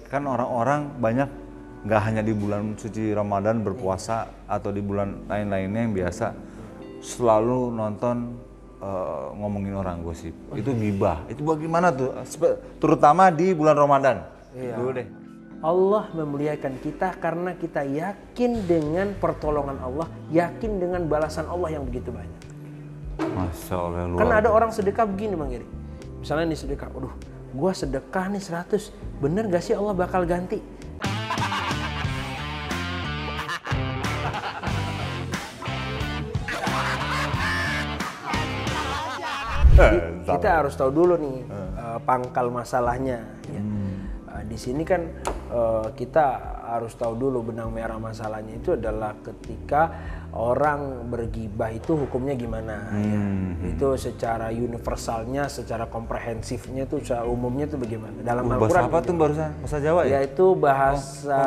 Kan orang-orang banyak nggak hanya di bulan suci Ramadan berpuasa atau di bulan lain-lainnya yang biasa selalu nonton ngomongin orang gosip. Itu ghibah. Itu bagaimana tuh? Terutama di bulan Ramadan. Dulu deh. Allah memuliakan kita karena kita yakin dengan pertolongan Allah, yakin dengan balasan Allah yang begitu banyak. Masya Allah, luar Kan ada orang sedekah begini Bang Giri. Misalnya nih sedekah, aduh gua sedekah nih 100, bener gak sih Allah bakal ganti? Kita harus tahu dulu nih pangkal masalahnya. Ya. Di sini kan kita harus tahu dulu benang merah masalahnya itu adalah ketika orang bergibah itu hukumnya gimana. Ya. Itu secara universalnya, secara komprehensifnya itu, secara umumnya itu bagaimana? Dalam Al-Quran. Bahasa apa tuh barusan? Bahasa Jawa ya? Yaitu bahasa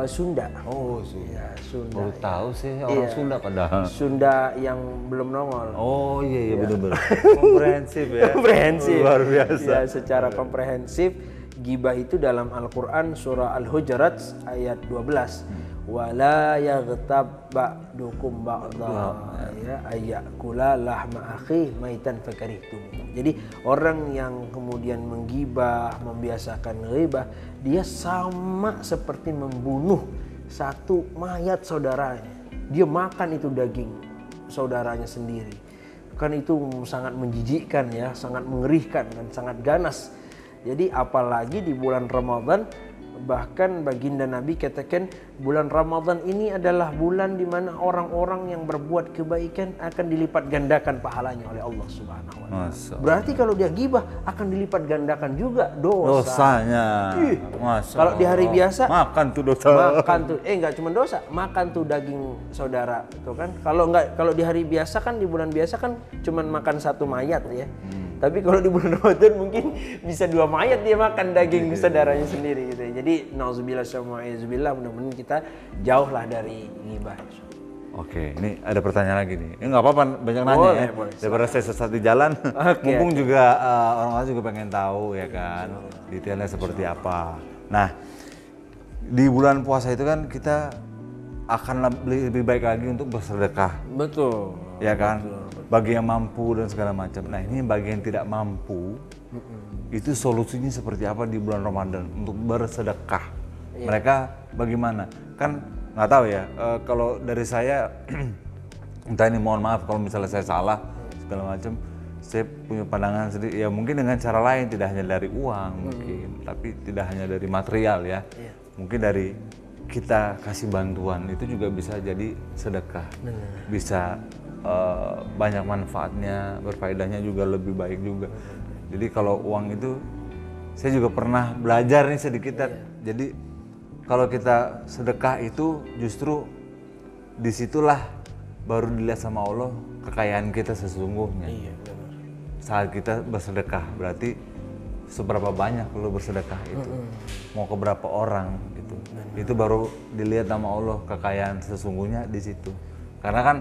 Sunda. Oh, Sunda. Ya, Sunda. Baru tahu sih orang Sunda padahal. Sunda yang belum nongol. Oh iya benar-benar. Komprehensif ya. Komprehensif. Luar biasa. Ya, secara komprehensif gibah itu dalam Al-Qur'an surah Al-Hujurat ayat 12. Wala yaghtab ba'dukum ba'dha ya ayyakula lahma akhi maitan fakarihtum. Jadi orang yang kemudian menggibah, membiasakan ghibah, dia sama seperti membunuh satu mayat saudaranya. Dia makan itu daging saudaranya sendiri. Kan itu sangat menjijikkan ya, sangat mengerikan dan sangat ganas. Jadi apalagi di bulan Ramadan, bahkan baginda Nabi katakan bulan Ramadan ini adalah bulan di mana orang-orang yang berbuat kebaikan akan dilipat gandakan pahalanya oleh Allah Subhanahu wa taala. Berarti kalau dia gibah akan dilipat gandakan juga dosanya. Kalau di hari biasa makan tuh dosa. Makan tuh enggak cuma dosa, makan tuh daging saudara tuh kan. Kalau di hari biasa kan, di bulan biasa kan cuma makan satu mayat ya. Tapi kalau di bulan Ramadan mungkin bisa 2 mayat dia makan daging saudaranya sendiri gitu ya. Jadi nauzubillah syama'idzubillah, mudah-mudahan kita jauh lah dari ghibah. Oke, ini ada pertanyaan lagi nih. Ini nggak apa-apa, banyak nanya ya. Daripada saya sesat di jalan, mumpung juga orang-orang juga pengen tahu ya kan, detailnya seperti apa. Nah, di bulan puasa itu kan kita akan lebih baik lagi untuk bersedekah. Betul. Ya kan? Betul. Bagi yang mampu dan segala macam. Nah, ini bagi yang tidak mampu, itu solusinya seperti apa di bulan Ramadan untuk bersedekah? Mereka bagaimana? Kan nggak tahu ya, kalau dari saya, entah ini mohon maaf kalau misalnya saya salah, segala macam, saya punya pandangan sendiri, ya mungkin dengan cara lain, tidak hanya dari uang mungkin, tapi tidak hanya dari material ya, mungkin dari kita kasih bantuan, itu juga bisa jadi sedekah, bisa banyak manfaatnya, berfaedahnya juga lebih baik juga. Jadi kalau uang itu, saya juga pernah belajar nih sedikit, jadi kalau kita sedekah itu justru disitulah baru dilihat sama Allah kekayaan kita sesungguhnya. Saat kita bersedekah berarti seberapa banyak lo bersedekah itu, mau ke berapa orang gitu. Itu baru dilihat sama Allah kekayaan sesungguhnya di situ. Karena kan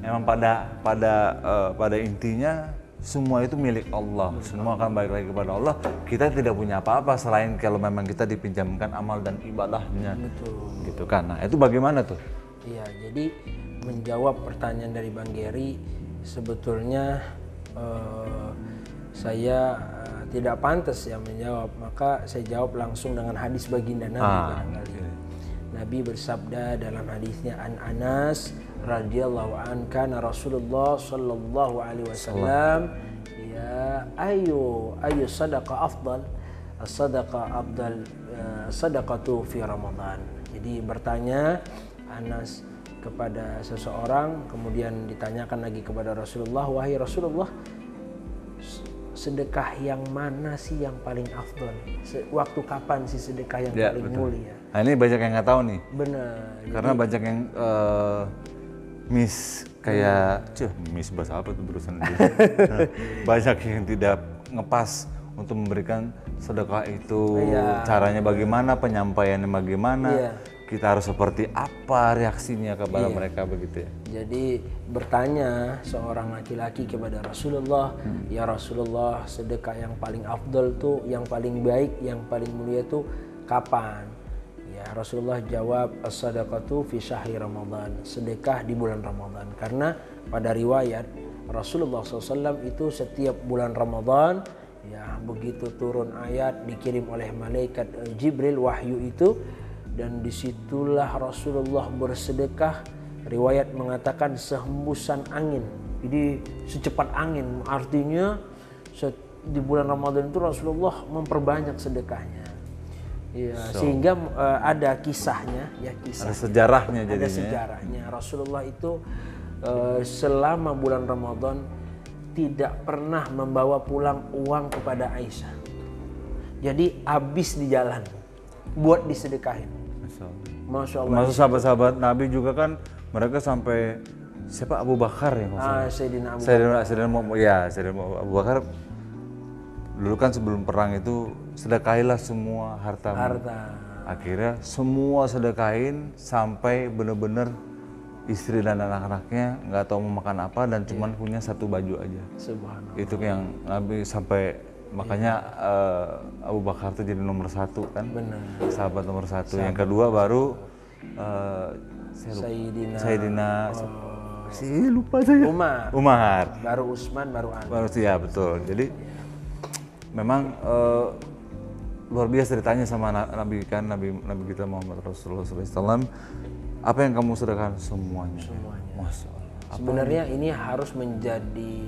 memang pada intinya semua itu milik Allah, semua akan balik lagi kepada Allah. Kita tidak punya apa-apa selain kalau memang kita dipinjamkan amal dan ibadahnya. Betul. Gitu kan. Nah, itu bagaimana tuh? Iya, jadi menjawab pertanyaan dari Bang Geri, sebetulnya saya tidak pantas ya menjawab, maka saya jawab langsung dengan hadis baginda Nabi barangkali. Nabi bersabda dalam hadisnya An Anas radhiyallahu an kana Rasulullah sallallahu alaihi wasallam ya ayu sadaqa afdal sadaqatu fi Ramadan. Jadi bertanya Anas kepada seseorang, kemudian ditanyakan lagi kepada Rasulullah, wahai Rasulullah, sedekah yang mana sih yang paling afdal? Waktu kapan sih sedekah yang paling mulia? Nah, ini banyak yang nggak tahu nih. Benar. Karena banyak yang miss kayak, miss bahasa apa tuh berusan banyak yang tidak ngepas untuk memberikan sedekah itu, caranya bagaimana, penyampaiannya bagaimana. kita harus seperti apa reaksinya kepada mereka begitu ya. Jadi bertanya seorang laki-laki kepada Rasulullah, ya Rasulullah, sedekah yang paling afdal tuh, yang paling baik, yang paling mulia tuh kapan? Ya Rasulullah jawab, as-sadaqatu fi syahri Ramadan, sedekah di bulan Ramadan. Karena pada riwayat Rasulullah SAW itu setiap bulan Ramadan, ya begitu turun ayat dikirim oleh malaikat Jibril wahyu itu, dan disitulah Rasulullah bersedekah. Riwayat mengatakan sehembusan angin, jadi secepat angin. Artinya di bulan Ramadan itu Rasulullah memperbanyak sedekahnya. Ya, sehingga ada kisahnya, ya kisah. Ada sejarahnya jadinya. Ada sejarahnya. Rasulullah itu selama bulan Ramadan tidak pernah membawa pulang uang kepada Aisyah. Jadi habis di jalan buat disedekahin. Masya Allah. Masuk sahabat-sahabat Nabi juga kan mereka sampai siapa Abu Bakar ya maksudnya. Sayyidina Abu Sayyidina Abu Bakar dulu kan sebelum perang itu sedekahilah semua harta. Akhirnya semua sedekahin sampai benar-benar istri dan anak-anaknya nggak tahu mau makan apa dan cuman punya satu baju aja. Subhanallah. Itu yang Nabi sampai makanya Abu Bakar itu jadi nomor satu kan. Benar. Sahabat nomor satu. Yang kedua baru Sayyidina lupa saya. Umar. Baru Utsman, baru Ali. Baru ya betul. Jadi memang luar biasa ditanya sama Nabi kan, Nabi kita Muhammad Rasulullah SAW, apa yang kamu sedekahkan? Semuanya. Masya Allah. Sebenarnya ini harus menjadi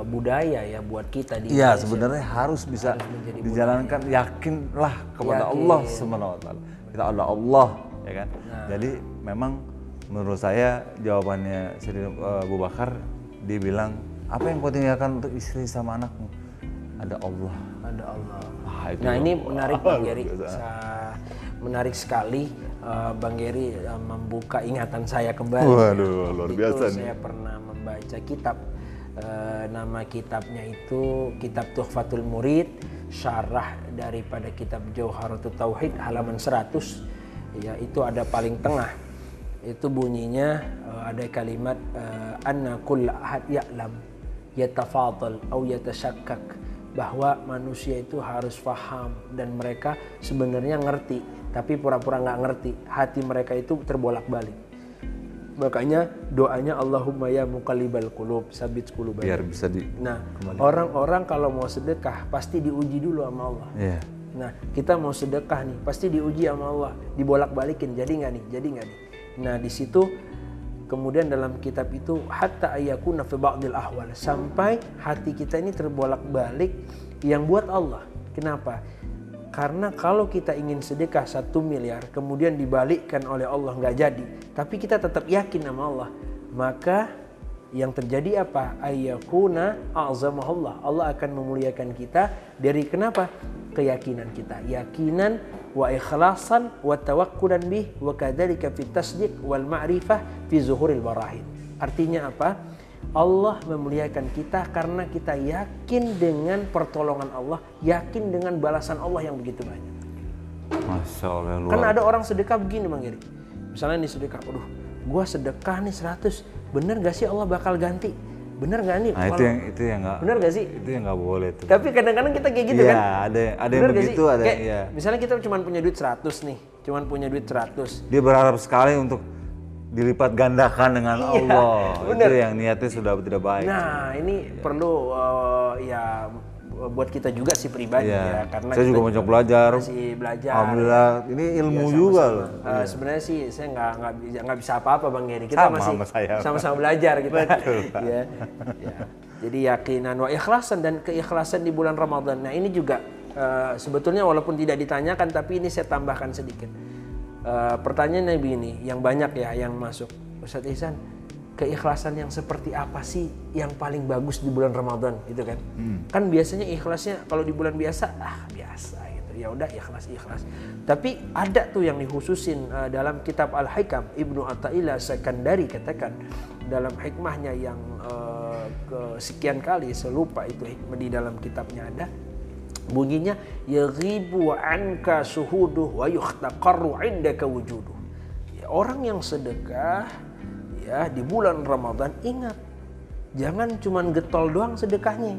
budaya ya buat kita di Indonesia. Iya, Indonesia. sebenarnya harus bisa dijalankan. Yakinlah kepada Allah Subhanahu wa taala. Kita ada Allah, ya kan? Jadi memang menurut saya jawabannya Sayyidina Abu Bakar, dia bilang, apa yang kau tinggalkan untuk istri sama anakmu? Ada Allah. Ada Allah. Itu nah ini menarik Bang Geri, menarik sekali Bang Geri membuka ingatan saya kembali. Waduh, luar biasa nih. Saya pernah membaca kitab, nama kitabnya itu Kitab Tuhfatul Murid, syarah daripada kitab Jauharatul Tauhid halaman 100. Ya, itu ada paling tengah. Itu bunyinya ada kalimat anna kull ahad ya'lam yatafadhal au yatashakkak, bahwa manusia itu harus paham dan mereka sebenarnya ngerti tapi pura-pura nggak ngerti. Hati mereka itu terbolak-balik. Makanya doanya Allahumma ya muqallibal qulub sabit qulubana. Biar bisa Nah, orang-orang kalau mau sedekah pasti diuji dulu sama Allah. Yeah. Nah, kita mau sedekah nih pasti diuji sama Allah, dibolak-balikin, jadi nggak nih, jadi nggak nih. Nah, di situ kemudian dalam kitab itu hatta ayyakuna fi ba'dil ahwal, sampai hati kita ini terbolak-balik yang buat Allah. Kenapa? Karena kalau kita ingin sedekah 1 miliar kemudian dibalikkan oleh Allah nggak jadi, tapi kita tetap yakin sama Allah, maka yang terjadi apa? Ayyakuna a'zamahullah, Allah akan memuliakan kita dari kenapa? Keyakinan kita, yakinan wa ikhlasan wa tawakkulan bih wa kadzalika fit tasdiq wal ma'rifah fi zuhuril barahin. Artinya apa? Allah memuliakan kita karena kita yakin dengan pertolongan Allah, yakin dengan balasan Allah yang begitu banyak. Masya Allah. Kan ada orang sedekah begini Bang Geri. Misalnya nih sedekah, aduh gua sedekah nih 100, bener gak sih Allah bakal ganti? Bener gak nih? Nah, itu yang nggak. Bener gak sih? Itu yang nggak boleh tuh. Tapi kadang-kadang kita kayak gitu kan? Iya, ada yang begitu, ada kayak, iya. Misalnya kita cuma punya duit 100 nih, cuma punya duit 100. Dia berharap sekali untuk dilipat gandakan dengan Allah. Bener. Itu yang niatnya sudah tidak baik. Nah, ini perlu ya buat kita juga sih pribadi ya, karena saya juga banyak belajar. Masih belajar. Alhamdulillah, ini ilmu juga loh. Sebenarnya sih saya nggak bisa apa-apa Bang Geri. Kita masih sama-sama belajar kita. Betul, Pak. Ya. Jadi yakinan wa ikhlasan, dan keikhlasan di bulan Ramadan. Nah ini juga sebetulnya walaupun tidak ditanyakan, tapi ini saya tambahkan sedikit. Pertanyaan Nabi ini yang banyak ya yang masuk, Ustadz Ihsan, keikhlasan yang seperti apa sih yang paling bagus di bulan Ramadan gitu kan? Kan biasanya ikhlasnya kalau di bulan biasa biasa gitu. Ya udah ikhlas. Tapi ada tuh yang dikhususin dalam kitab Al-Hikam, Ibnu Athaillah Sekandari katakan dalam hikmahnya yang kesekian kali, saya lupa itu hikmah di dalam kitabnya ada. Bunyinya yaghibu anka suhuduh wa yuhtaqarru indaka wujuduh. Ya, orang yang sedekah ya di bulan Ramadan, ingat jangan cuman getol doang sedekahnya.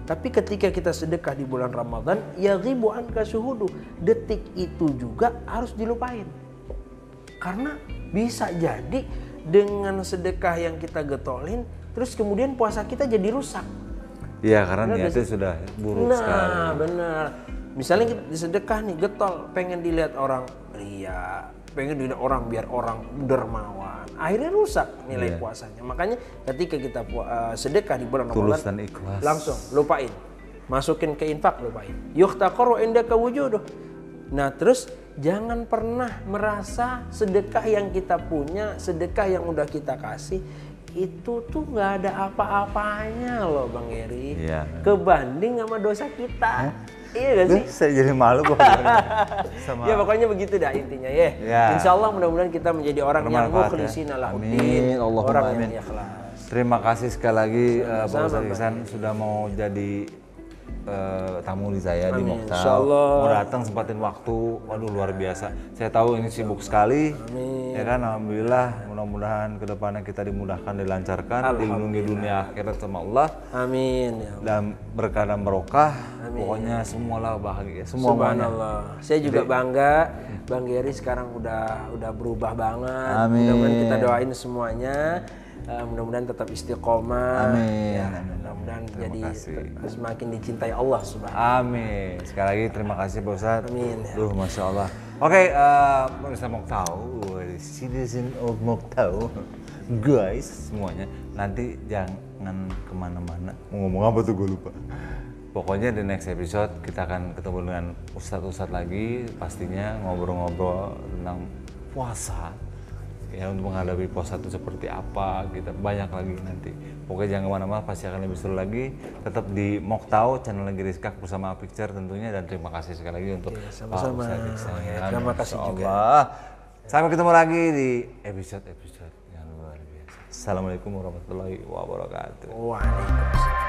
Tapi ketika kita sedekah di bulan Ramadan, yaghibu anka suhuduh, detik itu juga harus dilupain. Karena bisa jadi dengan sedekah yang kita getolin, terus kemudian puasa kita jadi rusak. Iya, karena niatnya sudah buruk sekali. Nah, benar. Misalnya kita sedekah nih, getol, pengen dilihat orang ria, pengen dilihat orang biar orang dermawan. Akhirnya rusak nilai puasanya. Makanya ketika kita sedekah di bulan Tulus Ramadan, dan ikhlas. langsung lupain. Masukin ke infak, lupain. Yuhtaqaru indaka wujuduh. Nah, terus jangan pernah merasa sedekah yang kita punya, sedekah yang udah kita kasih itu tuh nggak ada apa-apanya loh Bang Eri. Iya. Kebanding sama dosa kita. Iya gak sih? Saya jadi malu kok. Sama Ya pokoknya begitu dah intinya ya. Ya. Insya Allah mudah-mudahan kita menjadi orang yang Bermanfaat, mukhlisin ya. alahuddin. Amin. Allahumma Orang amin. yang ikhlas. Terima kasih sekali lagi Pak Sama-sama, Ustadz Ihsan sudah mau jadi tamu di saya di Amin. Mokhtar. Insyaallah. Mau datang sempatin waktu, waduh luar biasa. Saya tahu ini sibuk sekali. Amin. Ya kan, alhamdulillah. Mudah-mudahan kedepannya kita dimudahkan, dilancarkan, dilindungi dunia akhirat sama Allah. Amin. Ya Allah. Dan berkah dan barokah. Pokoknya semualah bahagia. Semua semuanya. Subhanallah. Saya juga bangga Bang Geri sekarang udah berubah banget. Amin. Mudah-mudahan kita doain semuanya. Mudah-mudahan tetap istiqomah. Amin. Ya, Amin. mudah-mudahan Terima jadi kasih. semakin dicintai Allah Subhanahu. Amin. Sekali lagi terima kasih Pak Ustadz. Amin. Duh, Masya Allah. Oke, pemirsa Mokhtar, citizen of Mokhtar, guys semuanya. Nanti jangan kemana-mana. Mau ngomong apa tuh gue lupa. Pokoknya di next episode kita akan ketemu dengan Ustadz-Ustadz lagi. Pastinya ngobrol-ngobrol tentang puasa. Ya, untuk menghadapi puasa itu seperti apa, kita banyak lagi nanti. Pokoknya jangan kemana-mana, pasti akan lebih seru lagi. Tetap di Mokhtar, channel lagi Rizkak bersama Picture tentunya. Dan terima kasih sekali lagi untuk sama-sama. Pak Ustadz Ihsan. Terima kasih Masya juga. Allah. Sampai ketemu lagi di episode yang luar biasa. Assalamualaikum warahmatullahi wabarakatuh. Waalaikumsalam.